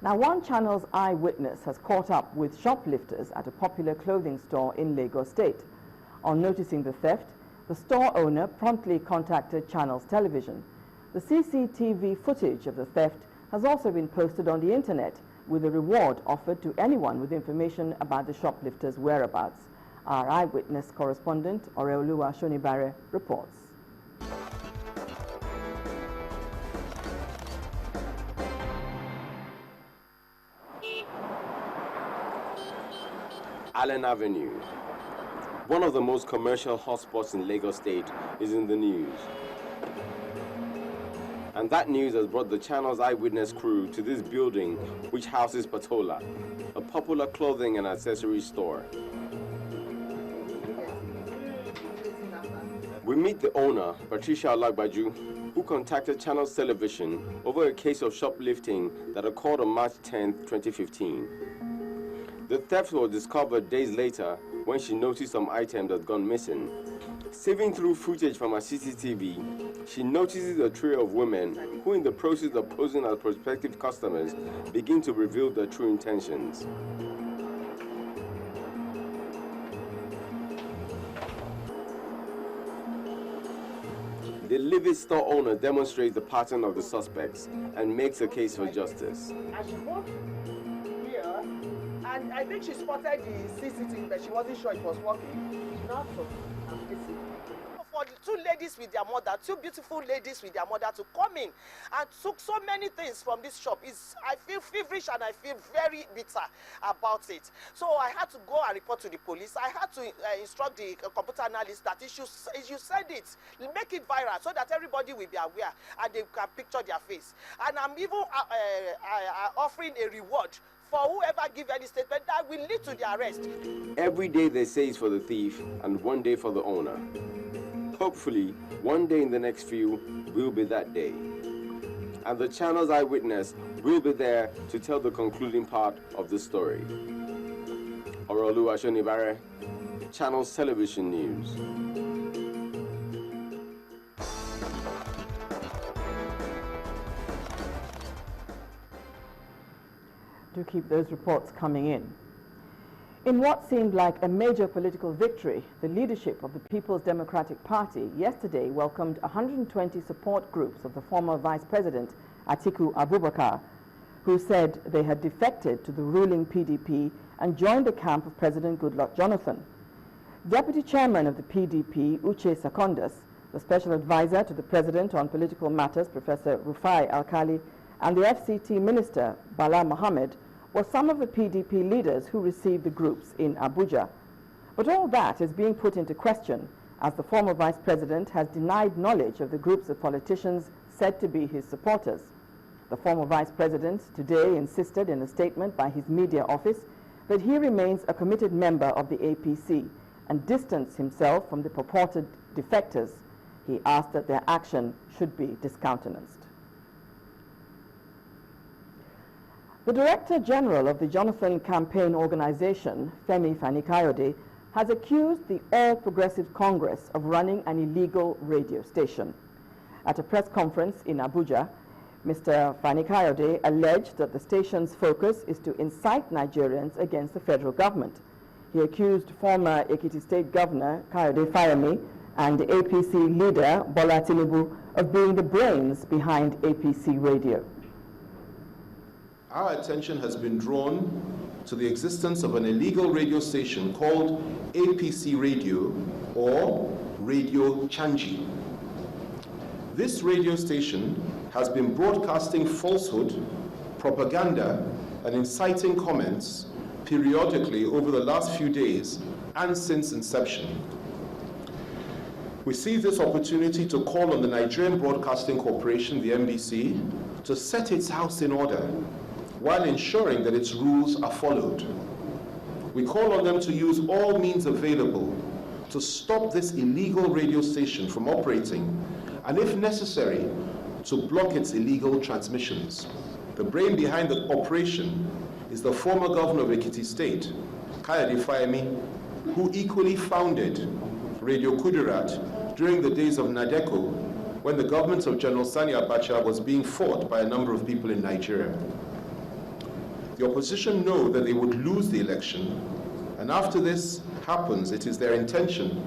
Now, One Channel's eyewitness has caught up with shoplifters at a popular clothing store in Lagos State. On noticing the theft, the store owner promptly contacted Channels Television. The CCTV footage of the theft has also been posted on the internet, with a reward offered to anyone with information about the shoplifters' whereabouts. Our eyewitness correspondent, Oreoluwa Shonibare, reports. Allen Avenue, one of the most commercial hotspots in Lagos State, is in the news. And that news has brought the Channel's eyewitness crew to this building, which houses Patola, a popular clothing and accessory store. We meet the owner, Patricia Alagbaju, who contacted Channels Television over a case of shoplifting that occurred on March 10, 2015. The theft was discovered days later when she noticed some items had gone missing. Sieving through footage from her CCTV, she notices a trio of women who, in the process of posing as prospective customers, begin to reveal their true intentions. The livid store owner demonstrates the pattern of the suspects and makes a case for justice. And she walked here, and I think she spotted the CCTV, but she wasn't sure it was working. She now thought, I'm missing. For the two ladies with their mother, two beautiful ladies with their mother, to come in and took so many things from this shop. I feel feverish and I feel very bitter about it. So I had to go and report to the police. I had to instruct the computer analyst that you send it, make it viral so that everybody will be aware and they can picture their face. And I'm even offering a reward for whoever give any statement that will lead to the arrest. Every day they say it's for the thief and one day for the owner. Hopefully, one day in the next few will be that day. And the Channel's eyewitness will be there to tell the concluding part of the story. Oreoluwa Shonibare, Channels Television News. Do keep those reports coming in. In what seemed like a major political victory, the leadership of the People's Democratic Party yesterday welcomed 120 support groups of the former Vice President, Atiku Abubakar, who said they had defected to the ruling PDP and joined the camp of President Goodluck Jonathan. Deputy Chairman of the PDP, Uche Secondus, the Special Advisor to the President on Political Matters, Professor Rufai Alkali, and the FCT Minister, Bala Mohammed, were some of the PDP leaders who received the groups in Abuja. But all that is being put into question as the former Vice President has denied knowledge of the groups of politicians said to be his supporters. The former Vice President today insisted in a statement by his media office that he remains a committed member of the APC and distanced himself from the purported defectors. He asked that their action should be discountenanced. The Director General of the Jonathan Campaign Organization, Femi Fani-Kayode, has accused the All Progressive Congress of running an illegal radio station. At a press conference in Abuja, Mr. Fani-Kayode alleged that the station's focus is to incite Nigerians against the federal government. He accused former Ekiti State Governor Kayode Fayemi and APC leader Bola Tinubu of being the brains behind APC Radio. Our attention has been drawn to the existence of an illegal radio station called APC Radio, or Radio Changi. This radio station has been broadcasting falsehood, propaganda, and inciting comments periodically over the last few days and since inception. We see this opportunity to call on the Nigerian Broadcasting Corporation, the NBC, to set its house in order while ensuring that its rules are followed. We call on them to use all means available to stop this illegal radio station from operating, and if necessary, to block its illegal transmissions. The brain behind the operation is the former governor of Ekiti State, Kayode Fayemi, who equally founded Radio Kudirat during the days of Nadeko, when the government of General Sani Abacha was being fought by a number of people in Nigeria. The opposition know that they would lose the election, and after this happens, it is their intention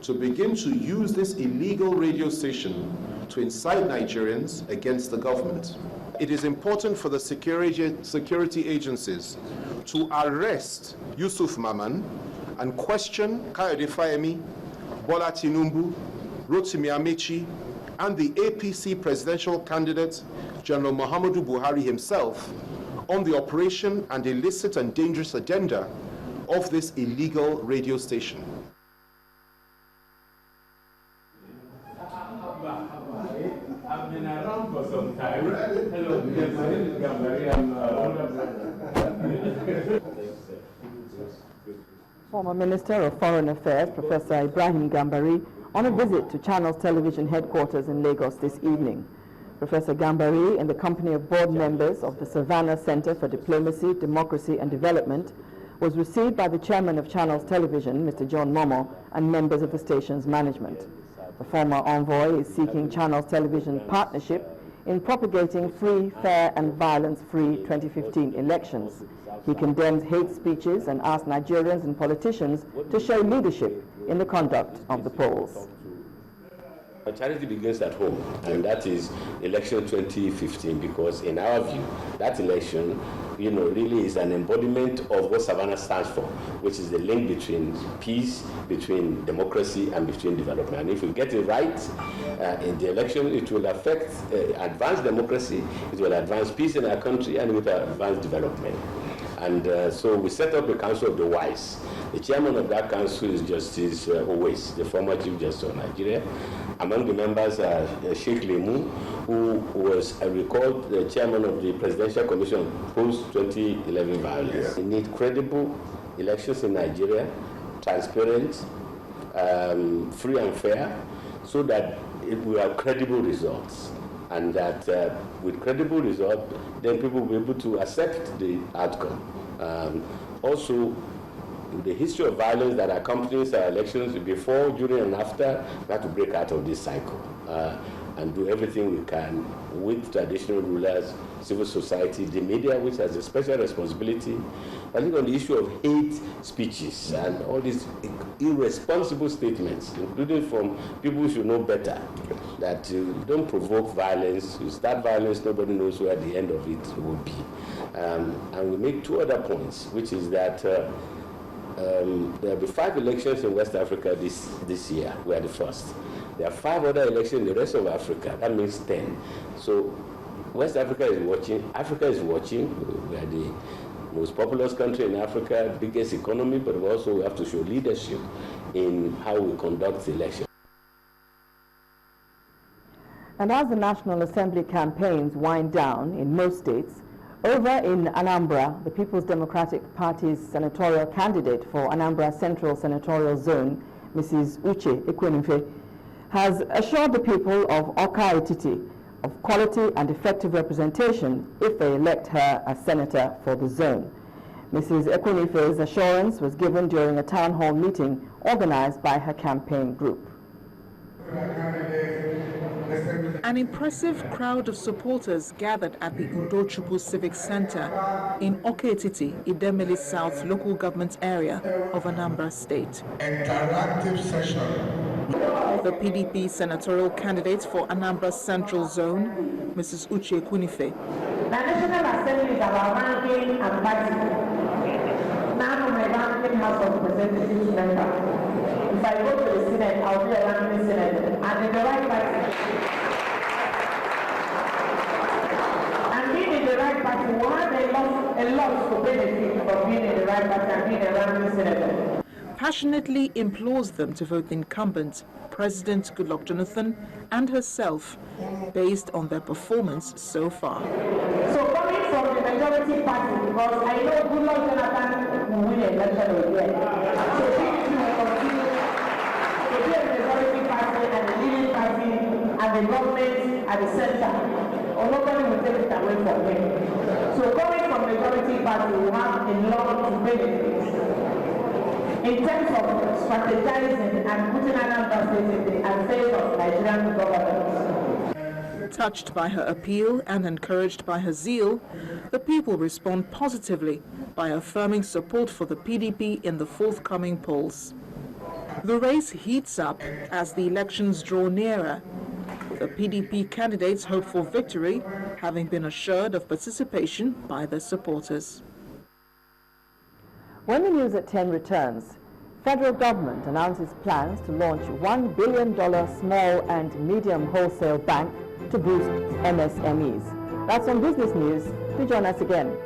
to begin to use this illegal radio station to incite Nigerians against the government. It is important for the security agencies to arrest Yusuf Maman and question Kayode Fayemi, Bola Tinubu, Rotimi Amechi, and the APC presidential candidate, General Muhammadu Buhari himself, on the operation and illicit and dangerous agenda of this illegal radio station. I've been around for some time. Hello, my name is Gambari. Former Minister of Foreign Affairs, Professor Ibrahim Gambari, on a visit to Channels Television headquarters in Lagos this evening. Professor Gambari, in the company of board members of the Savannah Center for Diplomacy, Democracy and Development, was received by the chairman of Channels Television, Mr. John Momo, and members of the station's management. The former envoy is seeking Channels Television partnership in propagating free, fair and violence-free 2015 elections. He condemns hate speeches and asks Nigerians and politicians to show leadership in the conduct of the polls. Charity begins at home, and that is election 2015, because in our view, that election, really is an embodiment of what Savannah stands for, which is the link between peace, between democracy, and between development. And if we get it right in the election, it will affect advance democracy, it will advance peace in our country, and it will advance development. And so we set up the Council of the Wise. The chairman of that council is Justice Owais, the former Chief Justice of Nigeria. Among the members are Sheikh Lemu, who was recalled the chairman of the Presidential Commission post-2011 violence. We need credible elections in Nigeria, transparent, free and fair, so that we have credible results. And that with credible results, then people will be able to accept the outcome. Also, the history of violence that accompanies our elections before, during, and after, we have to break out of this cycle and do everything we can with traditional rulers, civil society, the media, which has a special responsibility. I think on the issue of hate speeches and all these irresponsible statements, including from people who should know better, that you don't provoke violence, you start violence, nobody knows where the end of it will be. And we make two other points, which is that there will be 5 elections in West Africa this year. We are the first. There are 5 other elections in the rest of Africa. That means 10. So West Africa is watching. Africa is watching. We are the most populous country in Africa, biggest economy, but also we have to show leadership in how we conduct the election. And as the National Assembly campaigns wind down in most states, over in Anambra, the People's Democratic Party's senatorial candidate for Anambra Central Senatorial Zone, Mrs. Uche Ekwenife, has assured the people of Awka Etiti of quality and effective representation if they elect her as senator for the zone. Mrs. Ekwenife's assurance was given during a town hall meeting organized by her campaign group. An impressive crowd of supporters gathered at the Udochukwu Civic Center in Awka Etiti, Idemili South local government area of Anambra State. Interactive session. The PDP senatorial candidate for Anambra Central Zone, Mrs. Uche Ekwenife. The National Assembly is our ranking and party. Now I'm a ranking House of Representatives member. If I go to the Senate, I'll be a ranking senator. And in the right party. And being in the right party, we have a lot to benefit from being in the right party and being a ranking senator. Passionately implores them to vote the incumbent, President Goodluck Jonathan, and herself, based on their performance so far. So coming from the majority party, because I know Goodluck Jonathan will win the election again. So PDP will continue to be a majority party and a leading party and the government at the center. Or nobody will take it away from him. So coming from the majority party, we have a lot to benefit in terms of strategizing and putting Anambra State in the affairs of Nigerian government. Touched by her appeal and encouraged by her zeal, the people respond positively by affirming support for the PDP in the forthcoming polls. The race heats up as the elections draw nearer. The PDP candidates hope for victory, having been assured of participation by their supporters. When the news at 10 returns, federal government announces plans to launch $1 billion small and medium wholesale bank to boost MSMEs. That's on Business News. Do join us again.